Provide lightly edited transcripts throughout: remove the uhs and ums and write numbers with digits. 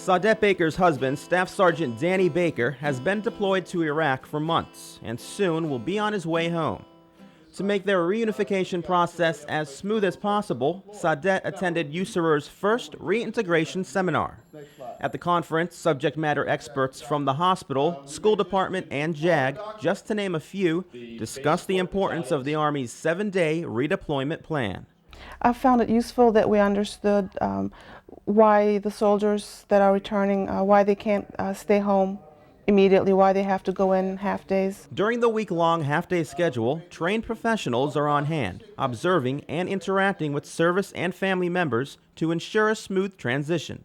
Saudette Baker's husband, Staff Sergeant Danny Baker, has been deployed to Iraq for months and soon will be on his way home. To make their reunification process as smooth as possible, Saudette attended USAREUR's first reintegration seminar. At the conference, subject matter experts from the hospital, school department, and JAG, just to name a few, discussed the importance of the Army's 7-day redeployment plan. I found it useful that we understood why the soldiers that are returning, why they can't stay home immediately, why they have to go in half days. During the week-long half-day schedule, trained professionals are on hand, observing and interacting with service and family members to ensure a smooth transition.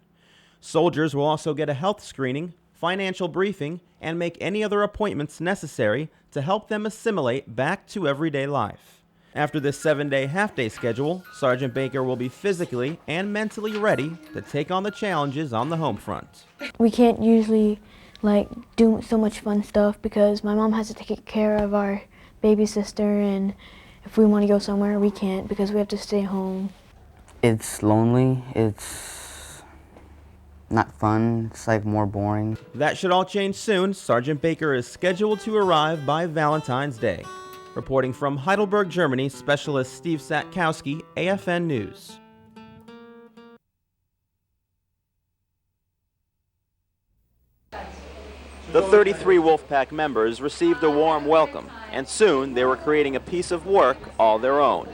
Soldiers will also get a health screening, financial briefing, and make any other appointments necessary to help them assimilate back to everyday life. After this 7-day half-day schedule, Sergeant Baker will be physically and mentally ready to take on the challenges on the home front. We can't usually do so much fun stuff because my mom has to take care of our baby sister, and if we want to go somewhere we can't because we have to stay home. It's lonely, it's not fun, it's more boring. That should all change soon. Sergeant Baker is scheduled to arrive by Valentine's Day. Reporting from Heidelberg, Germany, Specialist Steve Satkowski, AFN News. The 33 Wolfpack members received a warm welcome, and soon they were creating a piece of work all their own.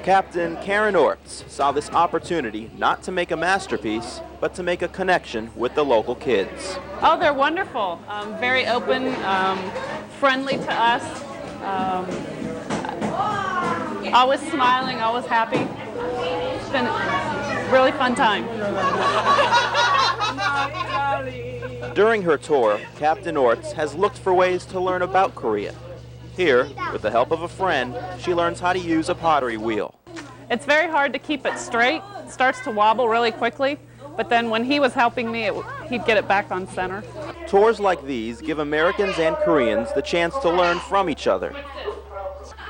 Captain Karen Orts saw this opportunity not to make a masterpiece, but to make a connection with the local kids. Oh, they're wonderful. Very open, friendly to us. Always smiling, always happy. It's been a really fun time. During her tour, Captain Orts has looked for ways to learn about Korea. Here, with the help of a friend, she learns how to use a pottery wheel. It's very hard to keep it straight. It starts to wobble really quickly, but then when he was helping me, he'd get it back on center. Tours like these give Americans and Koreans the chance to learn from each other.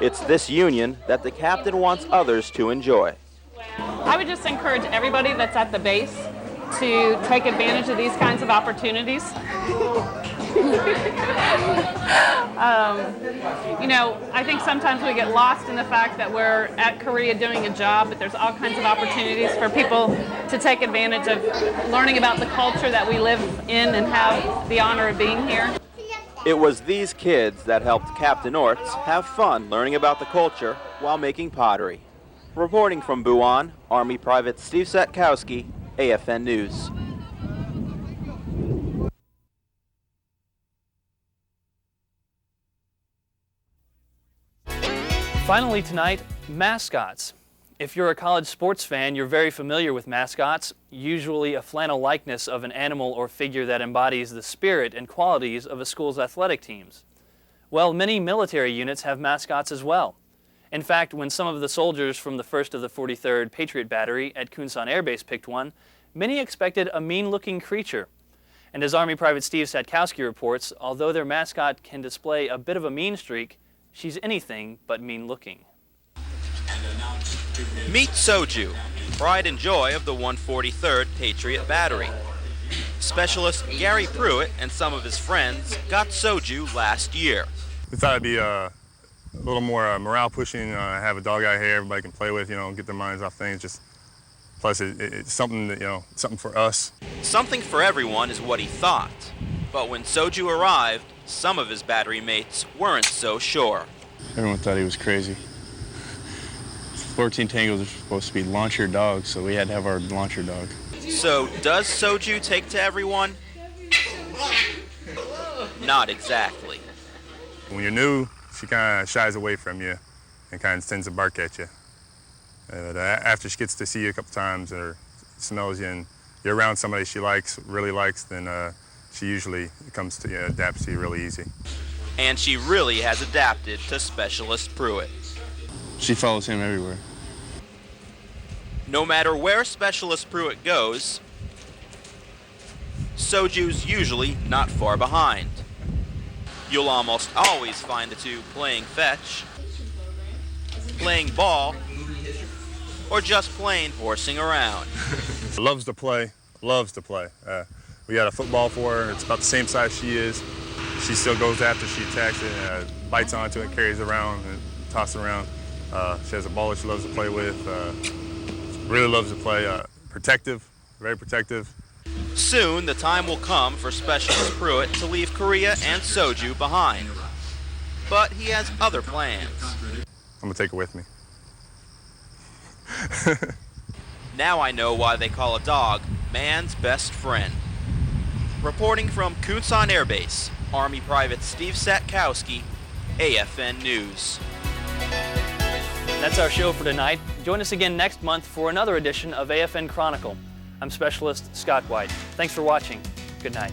It's this union that the captain wants others to enjoy. I would just encourage everybody that's at the base to take advantage of these kinds of opportunities. You know, I think sometimes we get lost in the fact that we're at Korea doing a job, but there's all kinds of opportunities for people to take advantage of learning about the culture that we live in and have the honor of being here. It was these kids that helped Captain Orts have fun learning about the culture while making pottery. Reporting from Buon, Army Private Steve Satkowski, AFN News. Finally tonight, mascots. If you're a college sports fan, you're very familiar with mascots, usually a flannel likeness of an animal or figure that embodies the spirit and qualities of a school's athletic teams. Well, many military units have mascots as well. In fact, when some of the soldiers from the 1st of the 43rd Patriot Battery at Kunsan Air Base picked one, many expected a mean-looking creature. And as Army Private Steve Satkowski reports, although their mascot can display a bit of a mean streak, she's anything but mean-looking. Meet Soju, pride and joy of the 143rd Patriot Battery. Specialist Gary Pruitt and some of his friends got Soju last year. We thought it'd be a little more morale pushing, have a dog out here everybody can play with, get their minds off things. Plus it's something that, something for us. Something for everyone is what he thought. But when Soju arrived, some of his battery mates weren't so sure. Everyone thought he was crazy. 14 Tangos are supposed to be launcher dogs, so we had to have our launcher dog. So does Soju take to everyone? Not exactly. When you're new, she kind of shies away from you and kind of tends to bark at you. After she gets to see you a couple times or smells you and you're around somebody she really likes, then she usually comes to you, adapts to you really easy. And she really has adapted to Specialist Pruitt. She follows him everywhere. No matter where Specialist Pruitt goes, Soju's usually not far behind. You'll almost always find the two playing fetch, playing ball, or just plain horsing around. Loves to play, loves to play. We got a football for her. It's about the same size she is. She still goes after, she attacks it, bites onto it, carries it around, and tosses it around. She has a ball that she loves to play with. Really loves to play. Protective, very protective. Soon, the time will come for Specialist Pruitt to leave Korea and Soju behind. But he has other plans. I'm gonna take her with me. Now I know why they call a dog man's best friend. Reporting from Kunsan Air Base, Army Private Steve Satkowski, AFN News. That's our show for tonight. Join us again next month for another edition of AFN Chronicle. I'm Specialist Scott White. Thanks for watching. Good night.